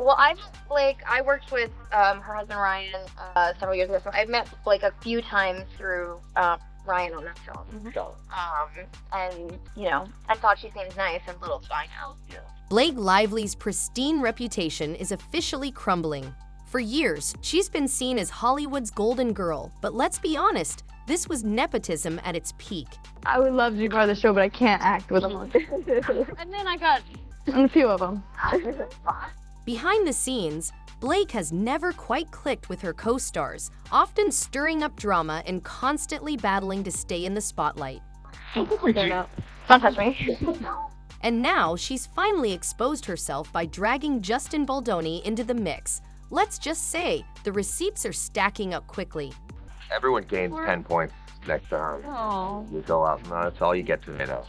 Well, I met Blake. I worked with her husband Ryan several years ago, so I've met Blake a few times through Ryan on that film. And I thought she seemed nice, and little did I know. Blake Lively's pristine reputation is officially crumbling. For years, she's been seen as Hollywood's golden girl, but let's be honest, this was nepotism at its peak. I would love to be part of the show, but I can't act with them. And then I got a few of them. Behind the scenes, Blake has never quite clicked with her co-stars, often stirring up drama and constantly battling to stay in the spotlight. Don't touch me. And now she's finally exposed herself by dragging Justin Baldoni into the mix. Let's just say, the receipts are stacking up quickly. Everyone gains 10 points next time. Oh. You go out, and that's all you get to minnow.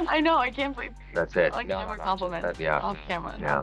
I know, I can't believe That's it. I like to give compliments Yeah. off camera. Yeah.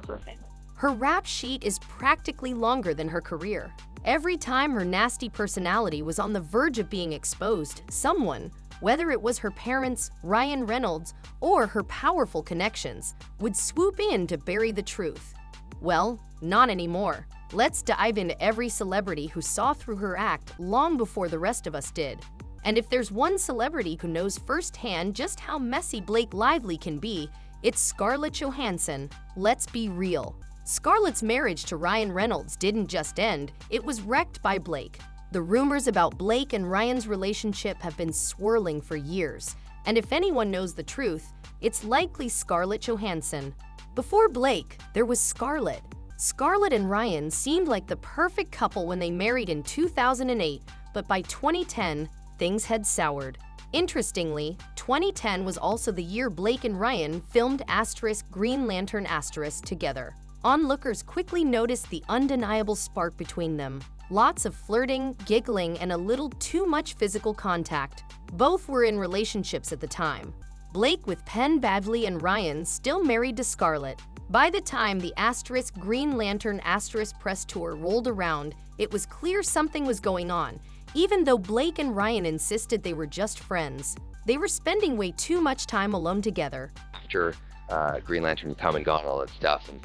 Her rap sheet is practically longer than her career. Every time her nasty personality was on the verge of being exposed, someone, whether it was her parents, Ryan Reynolds, or her powerful connections, would swoop in to bury the truth. Well, not anymore. Let's dive into every celebrity who saw through her act long before the rest of us did. And if there's one celebrity who knows firsthand just how messy Blake Lively can be, it's Scarlett Johansson. Let's be real. Scarlett's marriage to Ryan Reynolds didn't just end, it was wrecked by Blake. The rumors about Blake and Ryan's relationship have been swirling for years, and if anyone knows the truth, it's likely Scarlett Johansson. Before Blake, there was Scarlett. Scarlett and Ryan seemed like the perfect couple when they married in 2008, but by 2010, things had soured. Interestingly, 2010 was also the year Blake and Ryan filmed Green Lantern together. Onlookers quickly noticed the undeniable spark between them. Lots of flirting, giggling, and a little too much physical contact. Both were in relationships at the time. Blake with Penn Badgley and Ryan still married to Scarlett. By the time the Green Lantern press tour rolled around, it was clear something was going on. Even though Blake and Ryan insisted they were just friends, they were spending way too much time alone together. After Green Lantern come and gone, all that stuff, and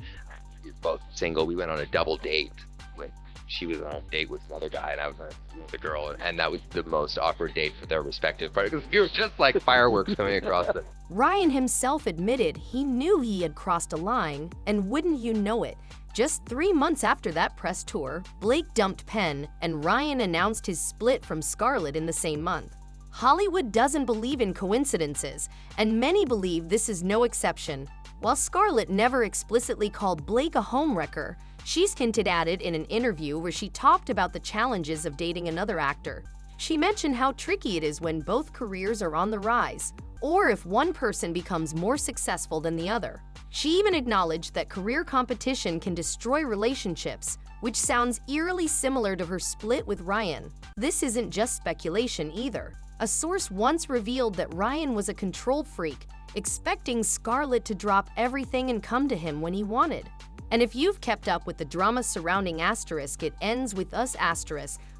we were both single, we went on a double date. When she was on a date with another guy, and I was with the girl, and that was the most awkward date for their respective parties, because it was just like fireworks coming across the... Ryan himself admitted he knew he had crossed a line, and wouldn't you know it, just 3 months after that press tour, Blake dumped Penn, and Ryan announced his split from Scarlett in the same month. Hollywood doesn't believe in coincidences, and many believe this is no exception. While Scarlett never explicitly called Blake a homewrecker, she's hinted at it in an interview where she talked about the challenges of dating another actor. She mentioned how tricky it is when both careers are on the rise, or if one person becomes more successful than the other. She even acknowledged that career competition can destroy relationships, which sounds eerily similar to her split with Ryan. This isn't just speculation either. A source once revealed that Ryan was a control freak, expecting Scarlett to drop everything and come to him when he wanted. And if you've kept up with the drama surrounding It Ends With Us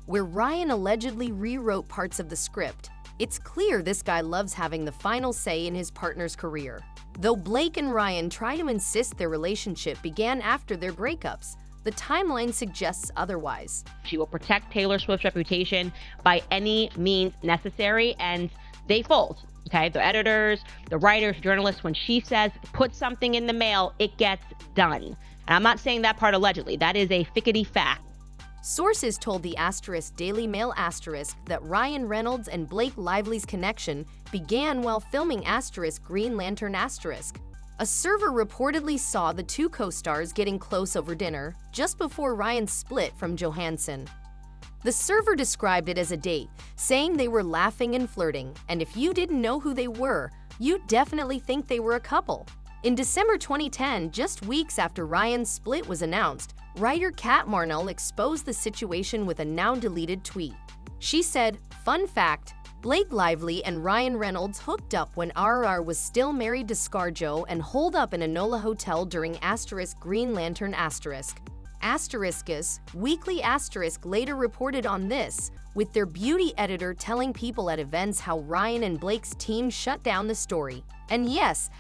where Ryan allegedly rewrote parts of the script, it's clear this guy loves having the final say in his partner's career. Though Blake and Ryan try to insist their relationship began after their breakups, the timeline suggests otherwise. She will protect Taylor Swift's reputation by any means necessary, and they fold. Okay, the editors, the writers, journalists, when she says put something in the mail, it gets done. And I'm not saying that part allegedly, that is a fickety fact. Sources told the Daily Mail that Ryan Reynolds and Blake Lively's connection began while filming Green Lantern A server reportedly saw the two co-stars getting close over dinner just before Ryan split from Johansson. The server described it as a date, saying they were laughing and flirting, and if you didn't know who they were, you'd definitely think they were a couple. In December 2010, just weeks after Ryan's split was announced, writer Kat Marnell exposed the situation with a now-deleted tweet. She said, "Fun fact, Blake Lively and Ryan Reynolds hooked up when RR was still married to ScarJo and holed up in a NOLA hotel during Green Lantern *. Asteriscus, Weekly Asterisk later reported on this, with their beauty editor telling people at events how Ryan and Blake's team shut down the story. And yes,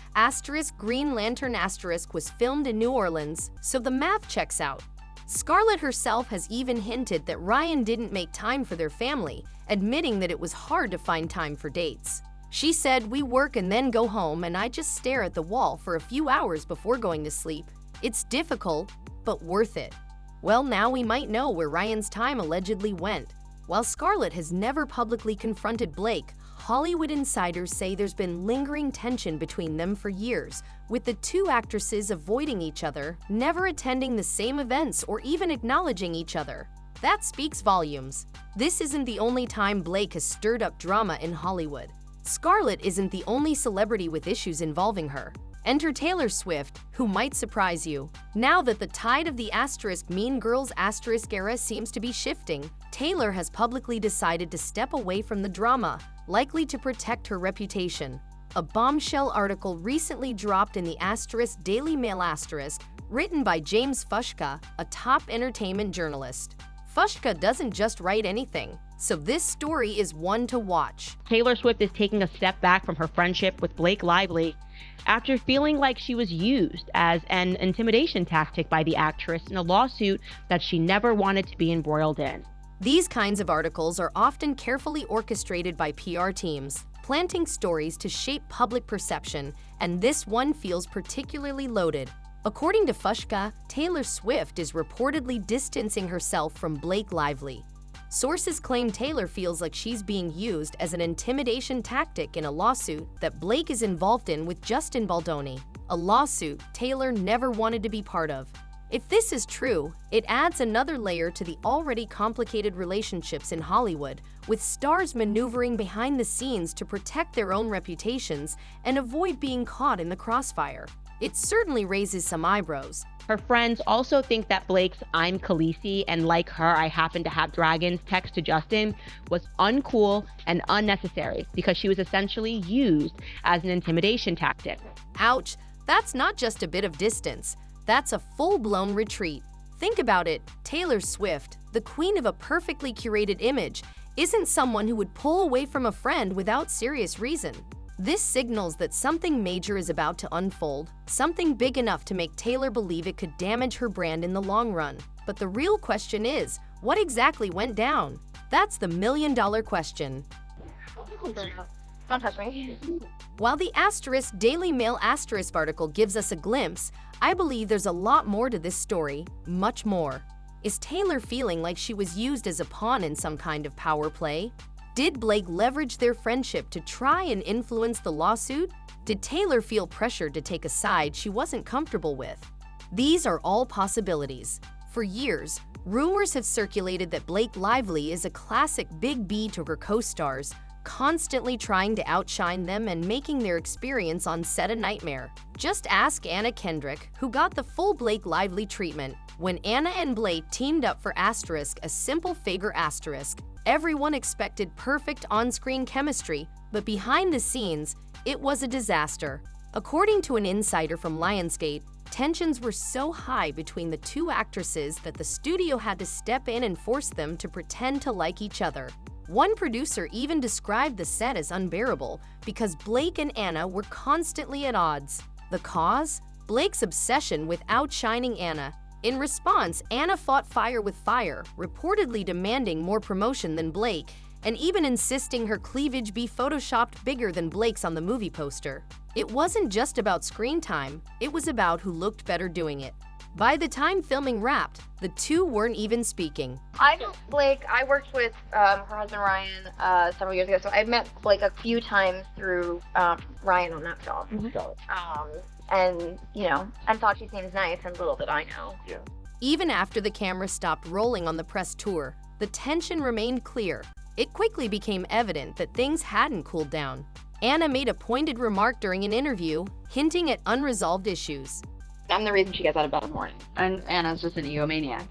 Green Lantern was filmed in New Orleans, so the math checks out. Scarlett herself has even hinted that Ryan didn't make time for their family, admitting that it was hard to find time for dates. She said, "We work and then go home, and I just stare at the wall for a few hours before going to sleep. It's difficult, but worth it." Well, now we might know where Ryan's time allegedly went. While Scarlett has never publicly confronted Blake, Hollywood insiders say there's been lingering tension between them for years, with the two actresses avoiding each other, never attending the same events or even acknowledging each other. That speaks volumes. This isn't the only time Blake has stirred up drama in Hollywood. Scarlett isn't the only celebrity with issues involving her. Enter Taylor Swift, who might surprise you. Now that the tide of the Mean Girls era seems to be shifting, Taylor has publicly decided to step away from the drama, likely to protect her reputation. A bombshell article recently dropped in the Daily Mail written by James Fushka, a top entertainment journalist. Fushka doesn't just write anything, so this story is one to watch. Taylor Swift is taking a step back from her friendship with Blake Lively after feeling like she was used as an intimidation tactic by the actress in a lawsuit that she never wanted to be embroiled in. These kinds of articles are often carefully orchestrated by PR teams, planting stories to shape public perception, and this one feels particularly loaded. According to Fushka, Taylor Swift is reportedly distancing herself from Blake Lively. Sources claim Taylor feels like she's being used as an intimidation tactic in a lawsuit that Blake is involved in with Justin Baldoni, a lawsuit Taylor never wanted to be part of. If this is true, it adds another layer to the already complicated relationships in Hollywood, with stars maneuvering behind the scenes to protect their own reputations and avoid being caught in the crossfire. It certainly raises some eyebrows. Her friends also think that Blake's "I'm Khaleesi and like her, I happen to have dragons" text to Justin was uncool and unnecessary because she was essentially used as an intimidation tactic. Ouch, that's not just a bit of distance. That's a full-blown retreat. Think about it, Taylor Swift, the queen of a perfectly curated image, isn't someone who would pull away from a friend without serious reason. This signals that something major is about to unfold, something big enough to make Taylor believe it could damage her brand in the long run. But the real question is, what exactly went down? That's the million-dollar question. Don't touch me. While the Daily Mail article gives us a glimpse, I believe there's a lot more to this story, much more. Is Taylor feeling like she was used as a pawn in some kind of power play? Did Blake leverage their friendship to try and influence the lawsuit? Did Taylor feel pressured to take a side she wasn't comfortable with? These are all possibilities. For years, rumors have circulated that Blake Lively is a classic Big B to her co-stars, constantly trying to outshine them and making their experience on set a nightmare. Just ask Anna Kendrick, who got the full Blake Lively treatment. When Anna and Blake teamed up for A Simple Favor everyone expected perfect on-screen chemistry, but behind the scenes, it was a disaster. According to an insider from Lionsgate, tensions were so high between the two actresses that the studio had to step in and force them to pretend to like each other. One producer even described the set as unbearable because Blake and Anna were constantly at odds. The cause? Blake's obsession with outshining Anna. In response, Anna fought fire with fire, reportedly demanding more promotion than Blake, and even insisting her cleavage be photoshopped bigger than Blake's on the movie poster. It wasn't just about screen time, it was about who looked better doing it. By the time filming wrapped, the two weren't even speaking. I know Blake. I worked with her husband Ryan several years ago, so I met Blake a few times through Ryan on that film. And and thought she seems nice, and little did I know. Yeah. Even after the camera stopped rolling on the press tour, the tension remained clear. It quickly became evident that things hadn't cooled down. Anna made a pointed remark during an interview, hinting at unresolved issues. I'm the reason she gets out of bed in the morning. And Anna's just an egomaniac.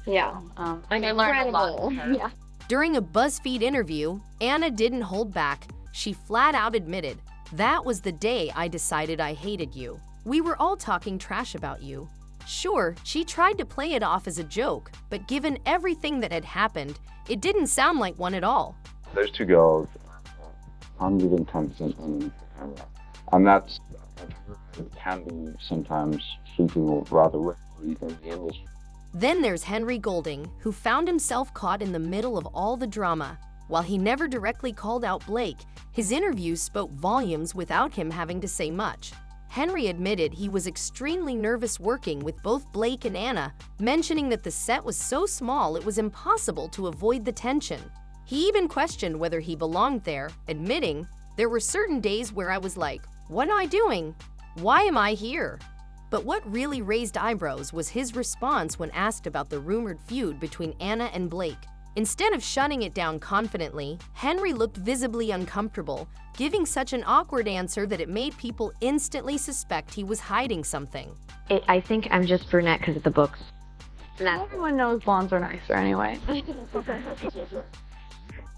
Yeah. I learned a lot from her. Yeah. During a BuzzFeed interview, Anna didn't hold back. She flat out admitted, "That was the day I decided I hated you. We were all talking trash about you." Sure, she tried to play it off as a joke, but given everything that had happened, it didn't sound like one at all. Those two girls, 110% on camera. And that's can be sometimes sleeping rather regularly in the industry. Then there's Henry Golding, who found himself caught in the middle of all the drama. While he never directly called out Blake, his interviews spoke volumes without him having to say much. Henry admitted he was extremely nervous working with both Blake and Anna, mentioning that the set was so small it was impossible to avoid the tension. He even questioned whether he belonged there, admitting, "There were certain days where I was like, what am I doing? Why am I here?" But what really raised eyebrows was his response when asked about the rumored feud between Anna and Blake. Instead of shutting it down confidently, Henry looked visibly uncomfortable, giving such an awkward answer that it made people instantly suspect he was hiding something. I think I'm just brunette because of the books. Everyone knows blondes are nicer anyway.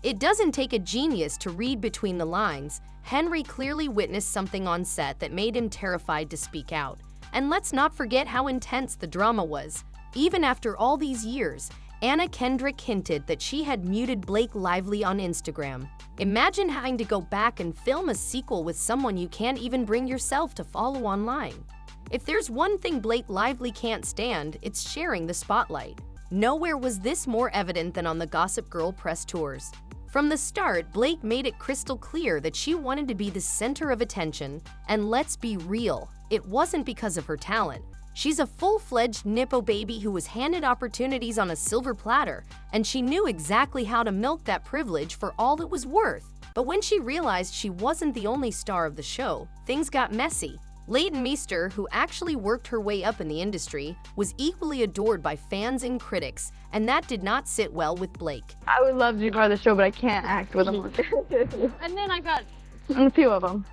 It doesn't take a genius to read between the lines. Henry clearly witnessed something on set that made him terrified to speak out. And let's not forget how intense the drama was. Even after all these years, Anna Kendrick hinted that she had muted Blake Lively on Instagram. Imagine having to go back and film a sequel with someone you can't even bring yourself to follow online. If there's one thing Blake Lively can't stand, it's sharing the spotlight. Nowhere was this more evident than on the Gossip Girl press tours. From the start, Blake made it crystal clear that she wanted to be the center of attention, and let's be real, it wasn't because of her talent. She's a full-fledged Nippo baby who was handed opportunities on a silver platter, and she knew exactly how to milk that privilege for all it was worth. But when she realized she wasn't the only star of the show, things got messy. Leighton Meester, who actually worked her way up in the industry, was equally adored by fans and critics, and that did not sit well with Blake. I would love to be part of the show, but I can't act with them. And then I got a few of them.